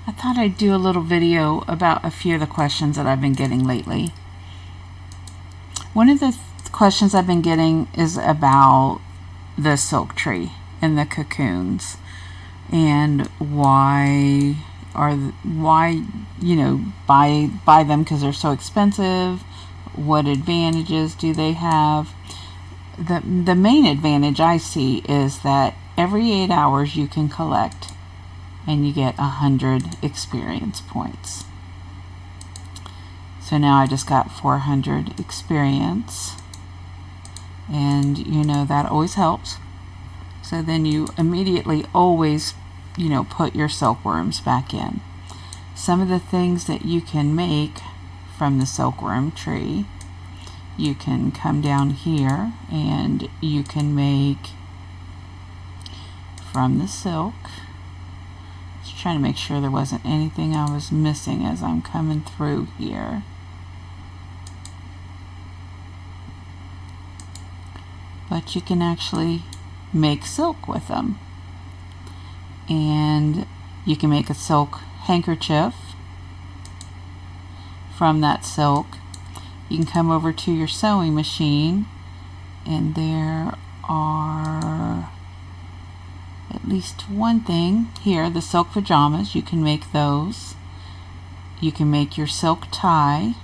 I thought I'd do a little video about a few of the questions that I've been getting lately. One of the questions I've been getting is about the silk tree and the cocoons, and why buy them because they're so expensive. What advantages do they have? The main advantage I see is that every 8 hours you can collect and you get 100 experience points. So now I just got 400 experience, and that always helps. So then you immediately always put your silkworms back in. Some of the things that you can make from the silkworm tree, you can come down here and you can make from the silk. Just trying to make sure there wasn't anything I was missing as I'm coming through here. But you can actually make silk with them. And you can make a silk handkerchief from that silk. You can come over to your sewing machine, and there are at least one thing here, the silk pajamas. You can make those. You can make your silk tie,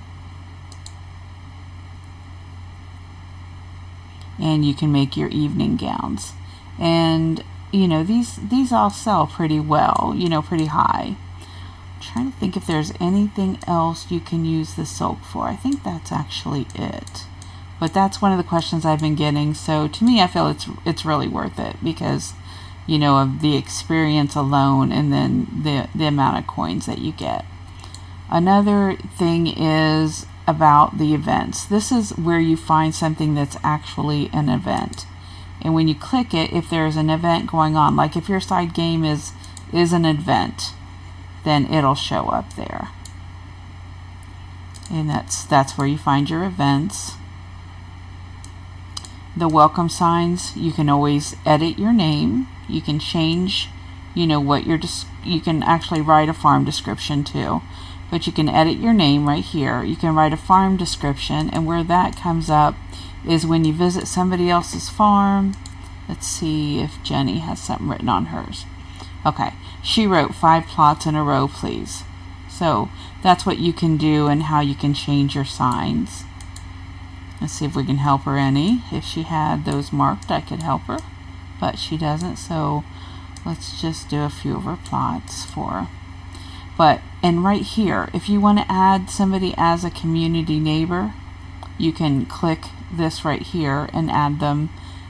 and you can make your evening gowns. And these all sell pretty well, pretty high. I'm trying to think if there's anything else you can use the silk for. I think that's actually it. But that's one of the questions I've been getting. So to me, I feel it's really worth it because, of the experience alone, and then the amount of coins that you get. Another thing is about the events. This is where you find something that's actually an event. And when you click it, if there's an event going on, like if your side game is an event, then it'll show up there. And that's where you find your events. The welcome signs, you can always edit your name. You can change, what you can actually write a farm description too. But you can edit your name right here. You can write a farm description, and where that comes up is when you visit somebody else's farm. Let's see if Jenny has something written on hers. Okay, she wrote 5 plots in a row, please. So that's what you can do and how you can change your signs. Let's see if we can help her any. If she had those marked, I could help her, but she doesn't, so let's just do a few of her plots for her. And right here, if you want to add somebody as a community neighbor, you can click this right here and add them,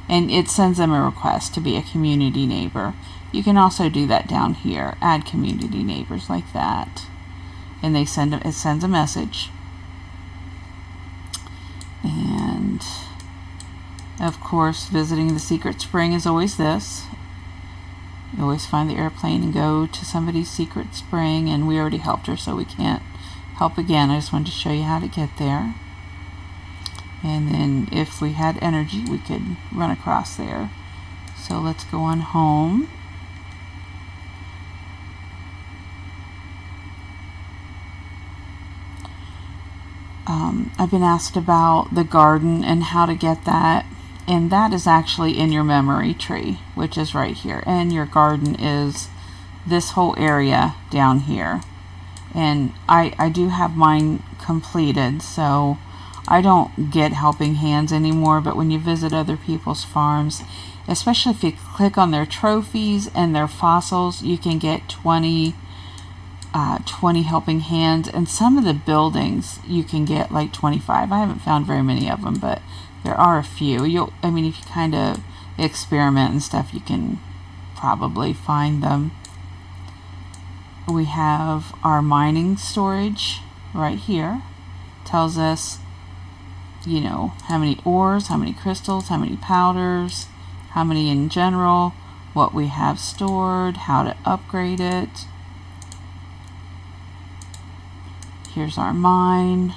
and it sends them a request to be a community neighbor. You can also do that down here, add community neighbors like that, and it sends a message. And of course, visiting the secret spring is always this. You always find the airplane and go to somebody's secret spring, and we already helped her, so we can't help again. I just wanted to show you how to get there. And then if we had energy, we could run across there. So let's go on home. I've been asked about the garden and how to get that. And that is actually in your memory tree, which is right here. And your garden is this whole area down here. And I do have mine completed, so I don't get helping hands anymore. But when you visit other people's farms, especially if you click on their trophies and their fossils, you can get 20 helping hands. And some of the buildings you can get like 25. I haven't found very many of them, but there are a few. If you kind of experiment and stuff, you can probably find them. We have our mining storage right here. Tells us, how many ores, how many crystals, how many powders, how many in general, what we have stored, how to upgrade it. Here's our mine.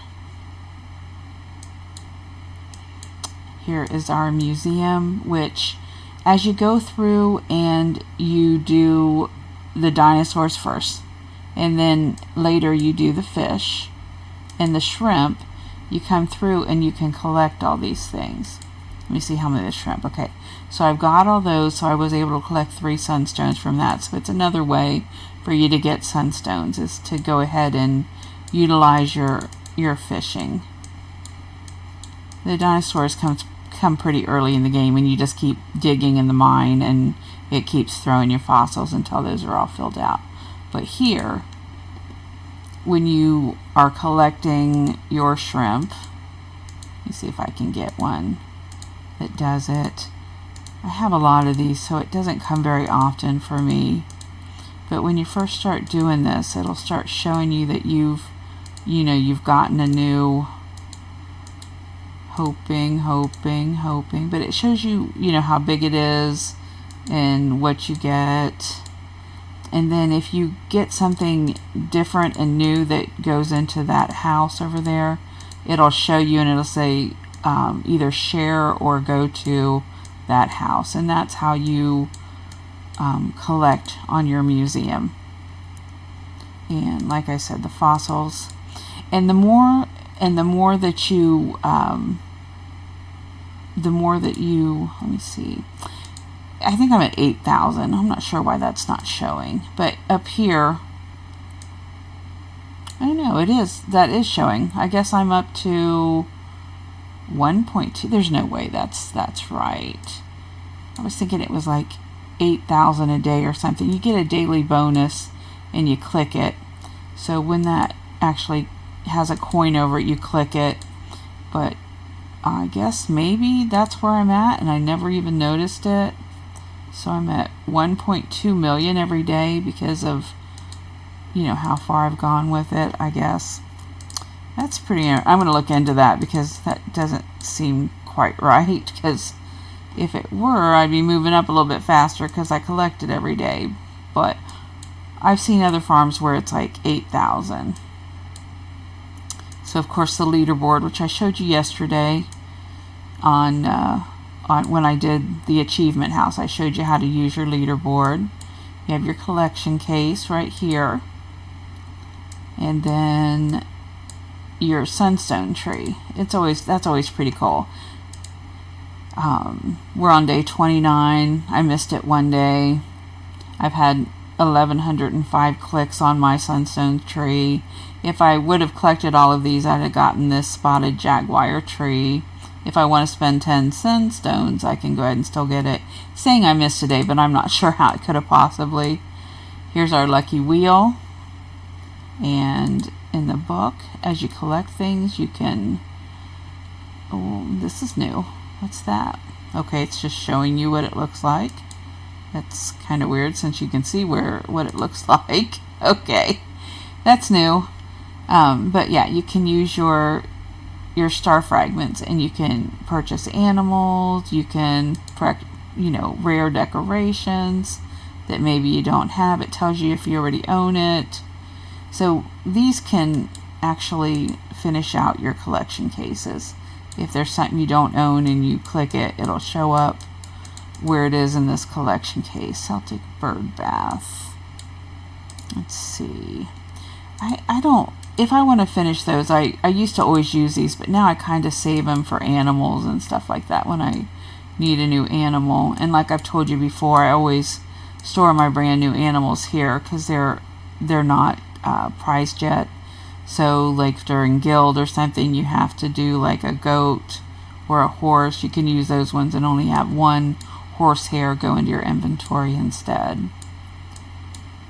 Here is our museum, which as you go through and you do the dinosaurs first, And then later you do the fish and the shrimp. You come through and you can collect all these things. Let me see how many of the shrimp. Okay, so I've got all those, so I was able to collect 3 sunstones from that. So it's another way for you to get sunstones, is to go ahead and utilize your fishing. The dinosaurs come pretty early in the game, and you just keep digging in the mine, and it keeps throwing you fossils until those are all filled out. But here, when you are collecting your shrimp, let me see if I can get one that does it. I have a lot of these, so it doesn't come very often for me. But when you first start doing this, it'll start showing you that you've gotten a new hoping. But it shows you, how big it is and what you get. And then if you get something different and new that goes into that house over there, it'll show you, and it'll say either share or go to that house. And that's how you collect on your museum. And like I said, the fossils, and the more that you let me see, I think I'm at 8,000. I'm not sure why that's not showing, but up here, I don't know, that is showing. I guess I'm up to 1.2. There's no way that's right. I was thinking it was like 8,000 a day or something. You get a daily bonus and you click it. So when that actually has a coin over it, you click it. But I guess maybe that's where I'm at, and I never even noticed it. So I'm at 1.2 million every day because of, how far I've gone with it, I guess. That's pretty, I'm going to look into that, because that doesn't seem quite right, because if it were, I'd be moving up a little bit faster because I collect it every day. But I've seen other farms where it's like 8,000. So of course the leaderboard, which I showed you yesterday on when I did the achievement house, I showed you how to use your leaderboard. You have your collection case right here, and then your sunstone tree. That's always pretty cool. We're on day 29. I missed it one day. I've had 1,105 clicks on my sunstone tree. If I would have collected all of these, I'd have gotten this spotted jaguar tree. If I want to spend 10 sunstones, I can go ahead and still get it. It's saying I missed a day, but I'm not sure how it could have possibly. Here's our lucky wheel. And in the book, as you collect things, you can... Oh, this is new. What's that? Okay, it's just showing you what it looks like. That's kind of weird, since you can see what it looks like. Okay, that's new. But yeah, you can use your star fragments, and you can purchase animals. You can, rare decorations that maybe you don't have. It tells you if you already own it. So these can actually finish out your collection cases. If there's something you don't own and you click it, it'll show up where it is in this collection case. Celtic bird bath. Let's see. I don't, if I want to finish those, I used to always use these, but now I kind of save them for animals and stuff like that when I need a new animal. And like I've told you before, I always store my brand new animals here because they're not prized yet. So like during guild or something, you have to do like a goat or a horse. You can use those ones and only have one horsehair go into your inventory instead.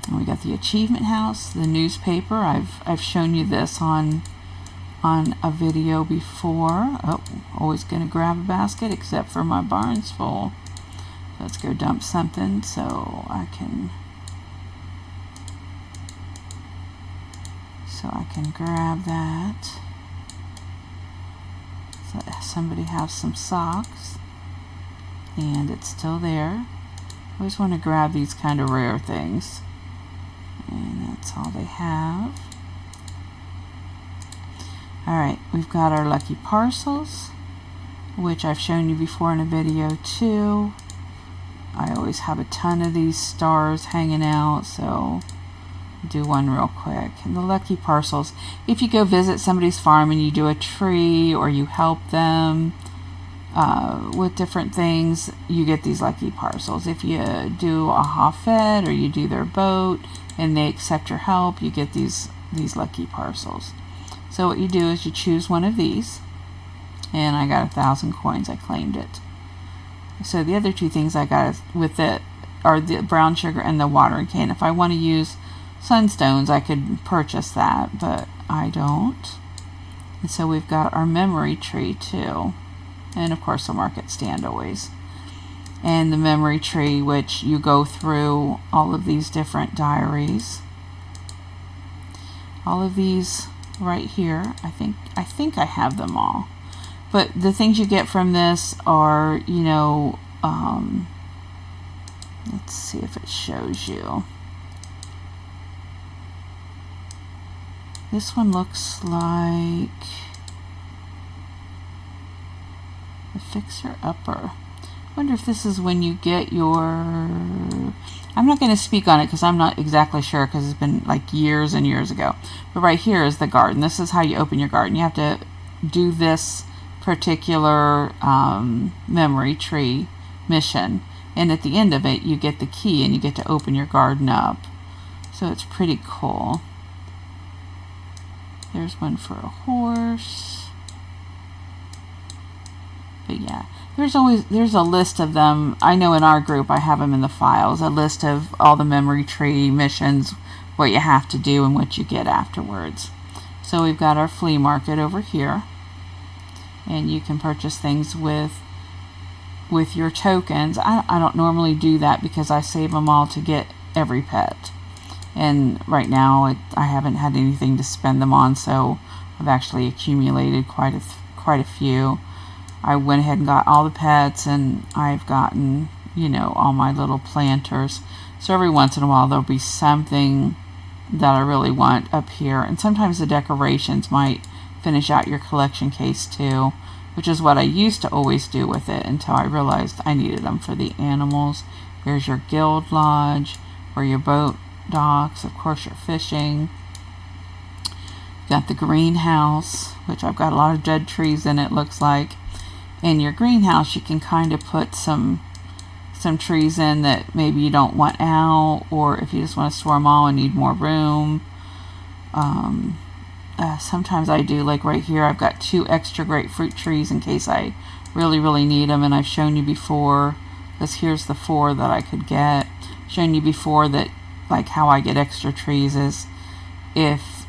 And we got the achievement house, the newspaper. I've shown you this on a video before. Oh, always going to grab a basket except for my barn's full. Let's go dump something so I can grab that. So somebody has some socks, and it's still there. I always want to grab these kind of rare things, and that's all they have. Alright, we've got our lucky parcels, which I've shown you before in a video too. I always have a ton of these stars hanging out, so do one real quick. And the lucky parcels, if you go visit somebody's farm and you do a tree or you help them with different things, you get these lucky parcels. If you do a hafed or you do their boat and they accept your help, you get these lucky parcels. So what you do is you choose one of these, and I got 1,000 coins. I claimed it. So the other two things I got with it are the brown sugar and the watering can. If I want to use sunstones, I could purchase that, but I don't. And so we've got our memory tree too, and of course the market stand always. And the memory tree, which you go through all of these different diaries. All of these right here, I think I have them all. But the things you get from this are, you know, let's see if it shows you. This one looks like the Fixer Upper. I wonder if this is when you get your... I'm not going to speak on it because I'm not exactly sure, because it's been like years and years ago. But right here is the garden. This is how you open your garden. You have to do this particular memory tree mission, and at the end of it you get the key and you get to open your garden up. So it's pretty cool. There's one for a horse. But yeah, there's a list of them. I know in our group I have them in the files, a list of all the memory tree missions, what you have to do and what you get afterwards. So we've got our flea market over here, and you can purchase things with your tokens. I don't normally do that because I save them all to get every pet, and right now I haven't had anything to spend them on, so I've actually accumulated quite a few. I went ahead and got all the pets, and I've gotten, you know, all my little planters. So every once in a while there'll be something that I really want up here, and sometimes the decorations might finish out your collection case too, which is what I used to always do with it until I realized I needed them for the animals. Here's your guild lodge, or your boat docks, of course your fishing. Got the greenhouse, which I've got a lot of dead trees in it, looks like. In your greenhouse you can kind of put some trees in that maybe you don't want out, or if you just want to store them all and need more room. Sometimes I do, like right here I've got 2 extra grapefruit trees in case I really need them, and I've shown you before, because here's the 4 that I could get. Shown you before that, like, how I get extra trees is if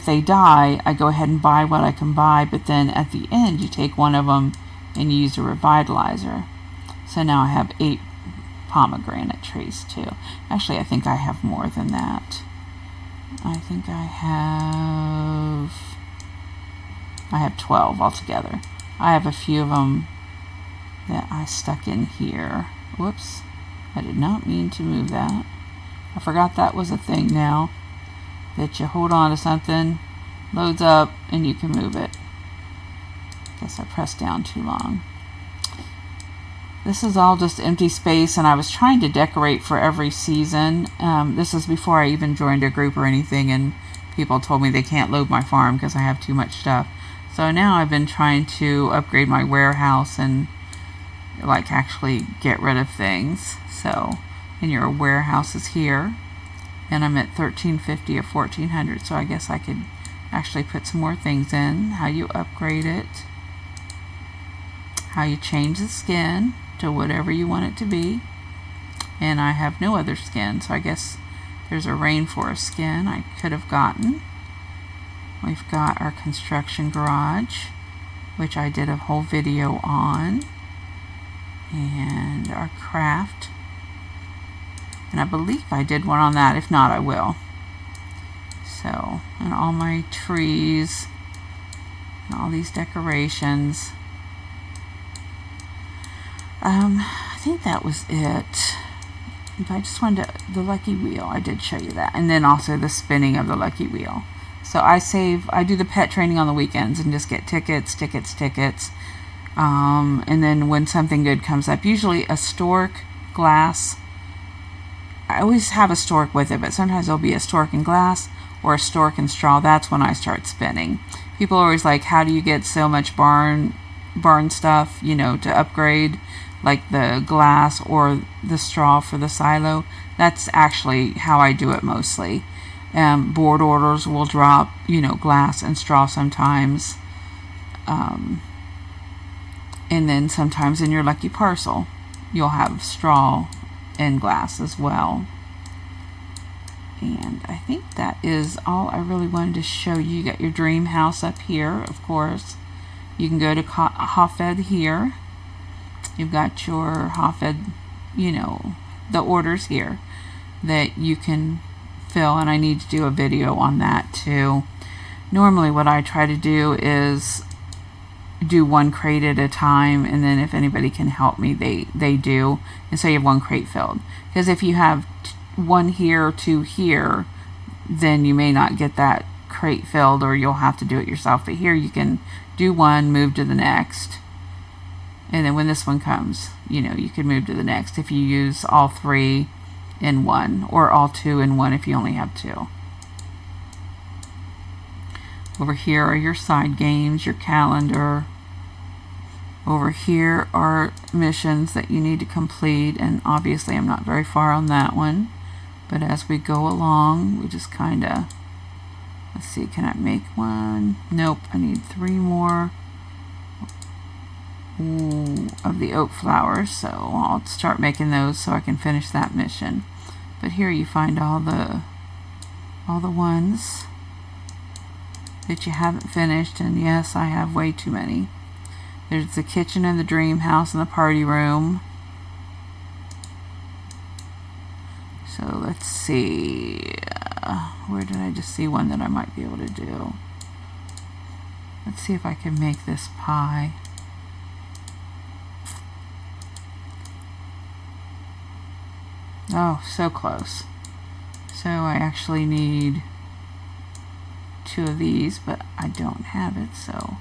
they die, I go ahead and buy what I can buy, but then at the end you take one of them and you use a revitalizer. So now I have 8 pomegranate trees too. Actually, I think I have more than that. I think I have 12 altogether. I have a few of them that I stuck in here. Whoops, I did not mean to move that. I forgot that was a thing now, that you hold on to something, loads up, and you can move it. Guess I pressed down too long. This is all just empty space, and I was trying to decorate for every season. This is before I even joined a group or anything, and people told me they can't load my farm because I have too much stuff. So now I've been trying to upgrade my warehouse and like actually get rid of things. So, and your warehouse is here, and I'm at 1350 or 1400, so I guess I could actually put some more things in. How you upgrade it, how you change the skin to whatever you want it to be. And I have no other skin, so I guess there's a rainforest skin I could have gotten. We've got our construction garage, which I did a whole video on, and our craft, and I believe I did one on that. If not, I will. So, and all my trees and all these decorations. I think that was it. But I just wanted to, the lucky wheel, I did show you that, and then also the spinning of the lucky wheel. So I do the pet training on the weekends and just get tickets. And then when something good comes up, usually a stork, glass, I always have a stork with it, but sometimes there'll be a stork in glass or a stork in straw. That's when I start spinning. People are always like, how do you get so much barn stuff, you know, to upgrade, like the glass or the straw for the silo? That's actually how I do it mostly. Board orders will drop, you know, glass and straw sometimes. And then sometimes in your lucky parcel, you'll have straw and glass as well. And I think that is all I really wanted to show you. You got your dream house up here, of course. You can go to Hafed here. You've got your Hafed, you know, the orders here that you can fill, and I need to do a video on that too. Normally what I try to do is do one crate at a time, and then if anybody can help me, they do, and so you have one crate filled. Because if you have one here, two here, then you may not get that crate filled, or you'll have to do it yourself. But here you can do one, move to the next, and then when this one comes, you know, you can move to the next if you use all three in one, or all two in one if you only have two. Over here are your side games, your calendar. Over here are missions that you need to complete, and obviously I'm not very far on that one, but as we go along, we just kind of, let's see, can I make one? Nope, I need 3 more. Ooh, of the oat flowers, so I'll start making those so I can finish that mission. But here you find all the ones that you haven't finished, and yes, I have way too many. There's the kitchen and the dream house and the party room. So let's see, where did I just see one that I might be able to do? Let's see if I can make this pie. Oh, so close. So I actually need 2 of these, but I don't have it, so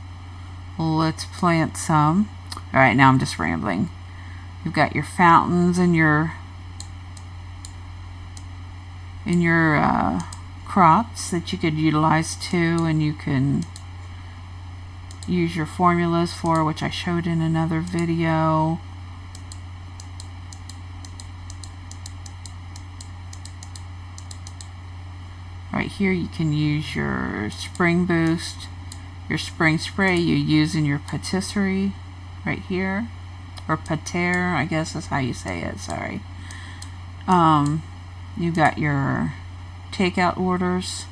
let's plant some. Alright, now I'm just rambling. You've got your fountains and your crops that you could utilize too, and you can use your formulas for, which I showed in another video. Right here you can use your spring boost, your spring spray you use in your patisserie right here, or pater, I guess is how you say it, sorry. You've got your takeout orders,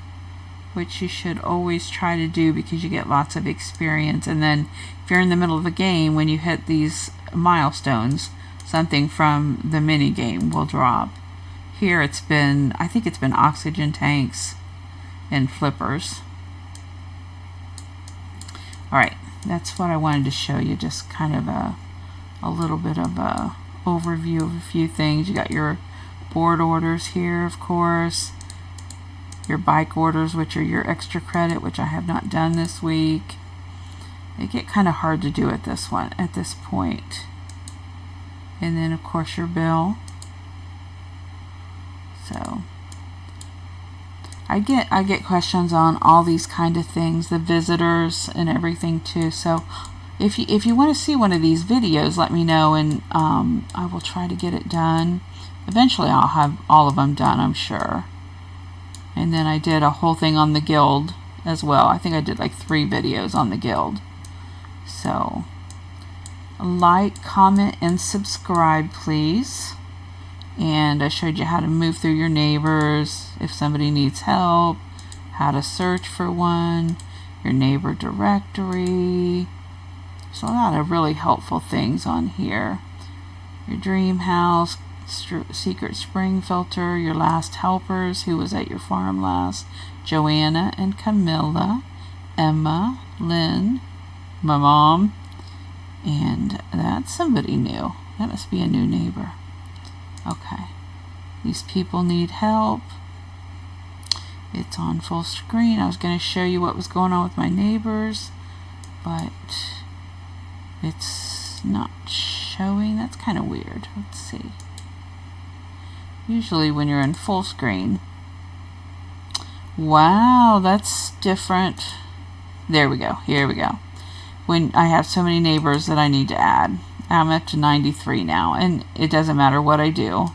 which you should always try to do because you get lots of experience, and then if you're in the middle of a game, when you hit these milestones, something from the mini game will drop. Here I think it's been oxygen tanks and flippers. Alright, that's what I wanted to show you, just kind of a little bit of a overview of a few things. You got your board orders here, of course, your bike orders, which are your extra credit, which I have not done this week. They get kind of hard to do at this point. And then of course your bill. So I get questions on all these kind of things, the visitors and everything too. So if you want to see one of these videos, let me know, and I will try to get it done. Eventually I'll have all of them done, I'm sure. And then I did a whole thing on the guild as well. I think I did like 3 videos on the guild. So like, comment, and subscribe, please. And I showed you how to move through your neighbors if somebody needs help, how to search for one, your neighbor directory. So a lot of really helpful things on here. Your dream house, secret spring filter, your last helpers, who was at your farm last, Joanna and Camilla, Emma, Lynn, my mom, and that's somebody new. That must be a new neighbor. Okay, these people need help. It's on full screen. I was going to show you what was going on with my neighbors, but it's not showing. That's kind of weird. Let's see. usually when you're in full screen. Wow, that's different. There we go. Here we go. When I have so many neighbors that I need to add. I'm up to 93 now, and it doesn't matter what I do.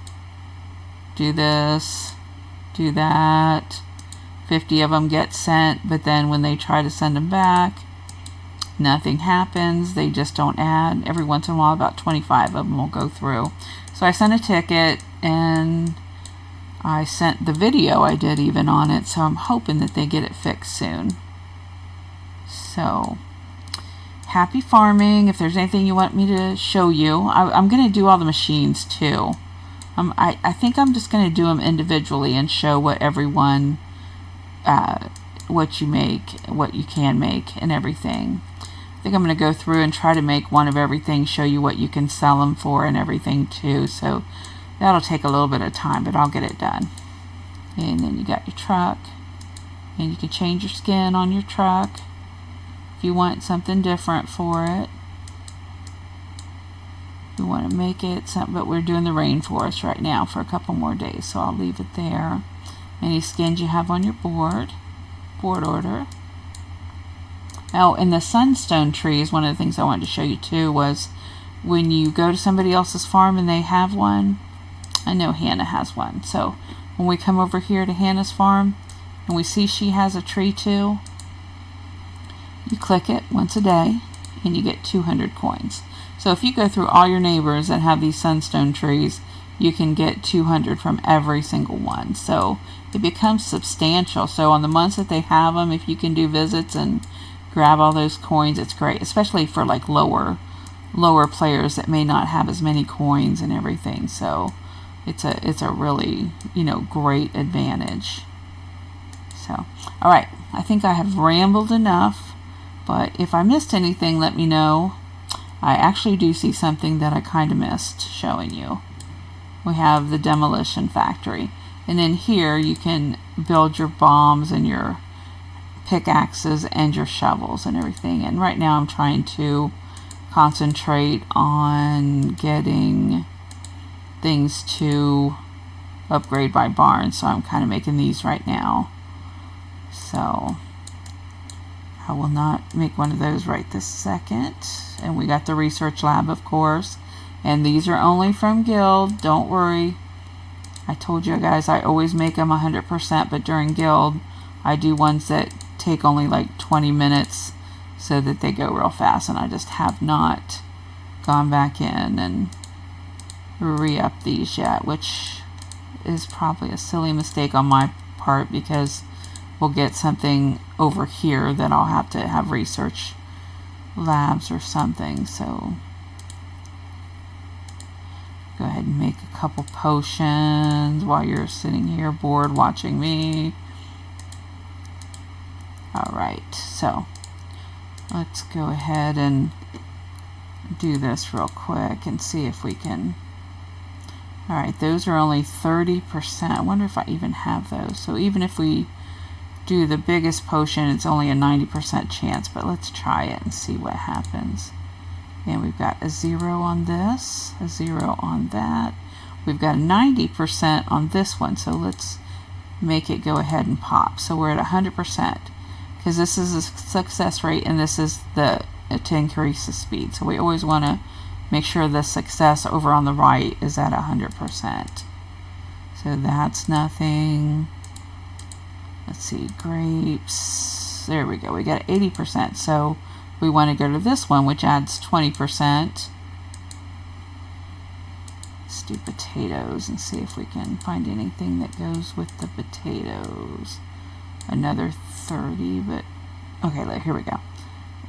Do this, do that. 50 of them get sent, but then when they try to send them back, nothing happens. They just don't add. Every once in a while, about 25 of them will go through. So I sent a ticket, and I sent the video I did even on it, so I'm hoping that they get it fixed soon. So, happy farming. If there's anything you want me to show you, I'm going to do all the machines too. I think I'm just going to do them individually and show what everyone, what you make, what you can make, and everything. I think I'm going to go through and try to make one of everything, show you what you can sell them for and everything too. So that'll take a little bit of time, but I'll get it done. And then you got your truck, and you can change your skin on your truck if you want something different for it. We want to make it something, but we're doing the rainforest right now for a couple more days, so I'll leave it there. Any skins you have on your board order. Now, in the sunstone trees, one of the things I wanted to show you too was when you go to somebody else's farm and they have one. I know Hannah has one, so when we come over here to Hannah's farm and we see she has a tree too, you click it once a day and you get 200 coins. So if you go through all your neighbors that have these sunstone trees, you can get 200 from every single one. So it becomes substantial. So on the months that they have them, if you can do visits and grab all those coins, it's great, especially for like lower players that may not have as many coins and everything. So it's a really, great advantage. So, all right, I think I have rambled enough, but if I missed anything, let me know. I actually do see something that I kind of missed showing you. We have the demolition factory, and in here you can build your bombs and your pickaxes and your shovels and everything. And right now I'm trying to concentrate on getting things to upgrade my barn, so I'm kind of making these right now. So I will not make one of those right this second. And we got the research lab, of course, and these are only from Guild. Don't worry, I told you guys I always make them 100%, but during Guild I do ones that take only like 20 minutes so that they go real fast, and I just have not gone back in and re-up these yet, which is probably a silly mistake on my part, because we'll get something over here that I'll have to have research labs or something. So go ahead and make a couple potions while you're sitting here bored watching me. Alright, so let's go ahead and do this real quick and see if we can. Alright, those are only 30%. I wonder if I even have those. So even if we do the biggest potion, it's only a 90% chance, but let's try it and see what happens. And we've got a 0 on this, a 0 on that. We've got a 90% on this one, so let's make it go ahead and pop. So we're at 100%, because this is a success rate and this is to increase the speed. So we always want to make sure the success over on the right is at 100%. So that's nothing. Let's see, grapes. There we go. We got 80%. So we want to go to this one, which adds 20%. Let's do potatoes and see if we can find anything that goes with the potatoes. Another 30, but okay, here we go.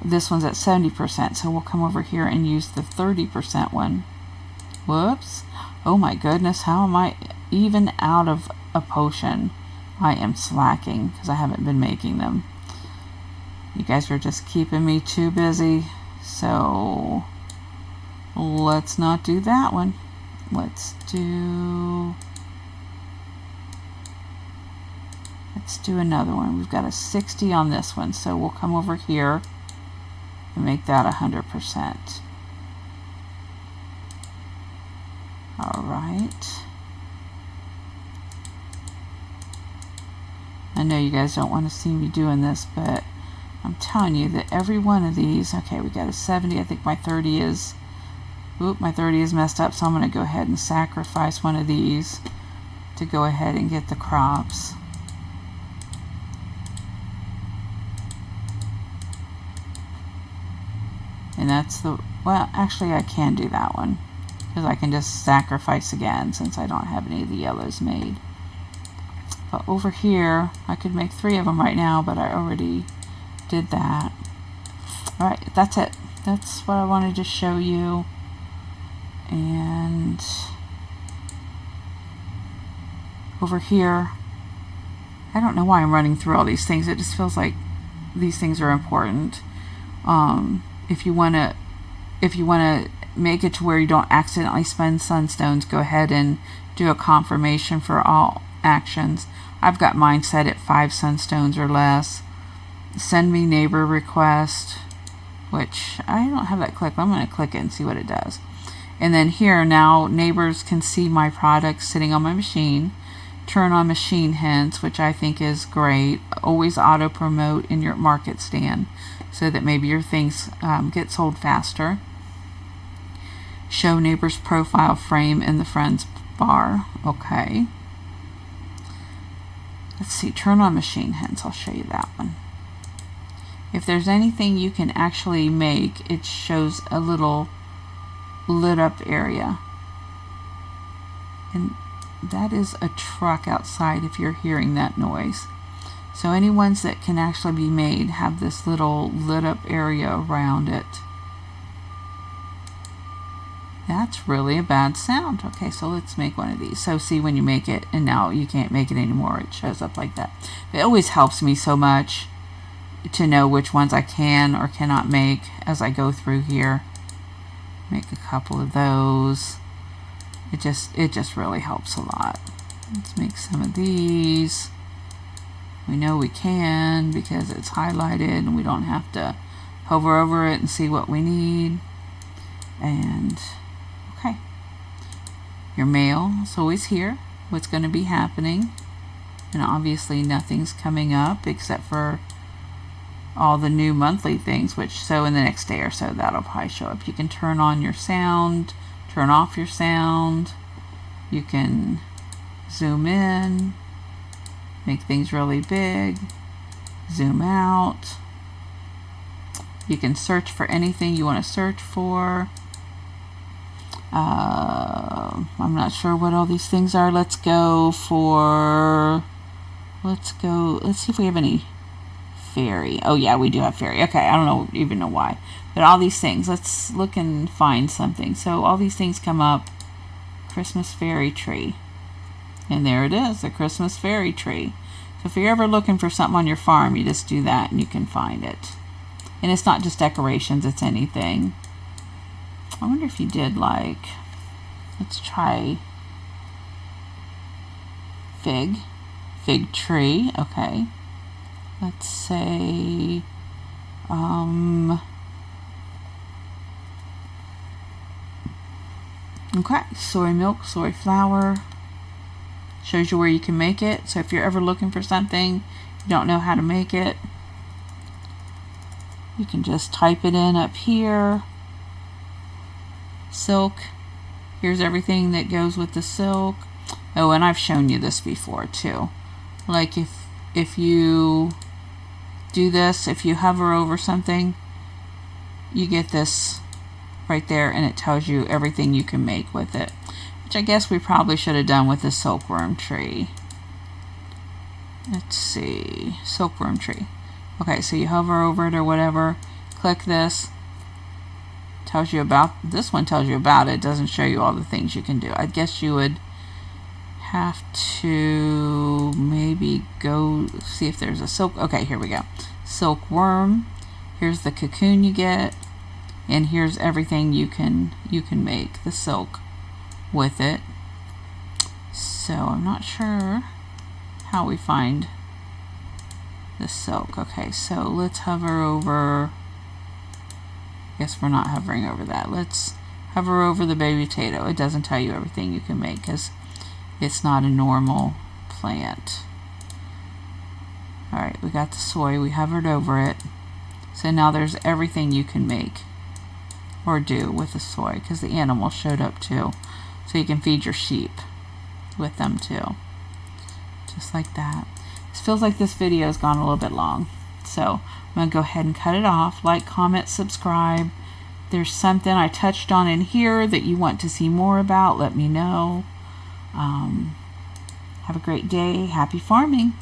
This one's at 70%, so we'll come over here and use the 30% one. Whoops. Oh my goodness, how am I even out of a potion? I am slacking because I haven't been making them. You guys are just keeping me too busy, so let's not do that one. Let's do another one. We've got a 60 on this one, so we'll come over here and make that 100%. All right. I know you guys don't want to see me doing this, but I'm telling you that every one of these, okay, we got a 70. I think my 30 is, my 30 is messed up, so I'm going to go ahead and sacrifice one of these to go ahead and get the crops. And that's the, well, actually I can do that one, because I can just sacrifice again since I don't have any of the yellows made. But over here, I could make 3 of them right now, but I already did that. Alright, that's it. That's what I wanted to show you. And over here, I don't know why I'm running through all these things. It just feels like these things are important. If you want to make it to where you don't accidentally spend sunstones, go ahead and do a confirmation for all actions. I've got mine set at 5 sunstones or less. Send me neighbor request, which I don't have that clicked. I'm going to click it and see what it does. And then here now neighbors can see my products sitting on my machine. Turn on machine hints, which I think is great. Always auto promote in your market stand so that maybe your things get sold faster. Show neighbor's profile frame in the friends bar. Okay. Let's see, turn on machine hints. I'll show you that one. If there's anything you can actually make, it shows a little lit up area. And that is a truck outside if you're hearing that noise. So any ones that can actually be made have this little lit up area around it. That's really a bad sound. Okay, so let's make one of these. So see when you make it and now you can't make it anymore, it shows up like that. It always helps me so much to know which ones I can or cannot make as I go through here. Make a couple of those. It just really helps a lot. Let's make some of these. We know we can because it's highlighted and we don't have to hover over it and see what we need. And okay, your mail is always here, what's going to be happening, and obviously nothing's coming up except for all the new monthly things, which so in the next day or so that'll probably show up. You can turn on your sound, turn off your sound, you can zoom in, make things really big, zoom out, you can search for anything you want to search for. I'm not sure what all these things are. Let's see if we have any fairy. Oh yeah, we do have fairy. Okay, I don't even know why. But all these things, let's look and find something. So all these things come up. Christmas fairy tree. And there it is, the Christmas fairy tree. So if you're ever looking for something on your farm, you just do that and you can find it. And it's not just decorations, it's anything. I wonder if you did like, let's try fig tree. Okay. Let's say, okay, soy milk, soy flour. Shows you where you can make it. So if you're ever looking for something, you don't know how to make it, you can just type it in up here. Silk. Here's everything that goes with the silk. Oh, and I've shown you this before too. Like if you do this, if you hover over something, you get this right there and it tells you everything you can make with it, which I guess we probably should have done with the silkworm tree. Let's see, silkworm tree. Okay, so you hover over it or whatever, click this, tells you about, this one tells you about it, doesn't show you all the things you can do. I guess you would have to maybe go see if there's a silk, okay, here we go. Silkworm, here's the cocoon you get, and here's everything you can make the silk with it. So I'm not sure how we find the silk. Okay, so let's hover over, guess we're not hovering over that. Let's hover over the baby potato. It doesn't tell you everything you can make because it's not a normal plant. Alright, we got the soy. We hovered over it. So now there's everything you can make or do with the soy, because the animal showed up too. So you can feed your sheep with them too. Just like that. This feels like this video has gone a little bit long. So I'm going to go ahead and cut it off. Like, comment, subscribe. If there's something I touched on in here that you want to see more about, let me know. Have a great day. Happy farming.